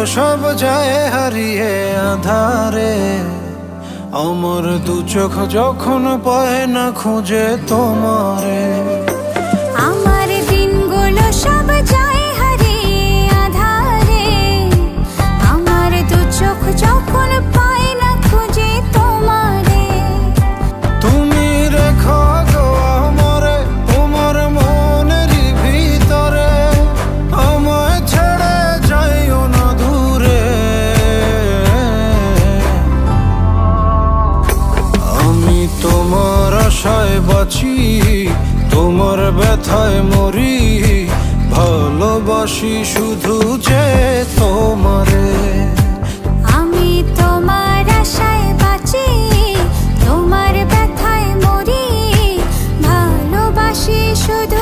সব যায় হারিয়ে আধারে। আমার দু চোখ যখন পায় না খুঁজে তোমারে। আমার দিনগুলো সব যায় হারিয়ে আধারে। আমার দু চোখ যখন পায় না খুঁজে তোমারে। তুমি রেখো গো আমারে তোমার মনেরই ভিতরে, আমায় ছেড়ে যাইও না দূরে। আমি তোমার আশায় বাঁচি, তোমার ব্যথায় মরি, ভালোবাসি শুধু যে তোমারে। আমি তোমার আশায় বাঁচি, তোমার ব্যথায় মরি, ভালোবাসি শুধু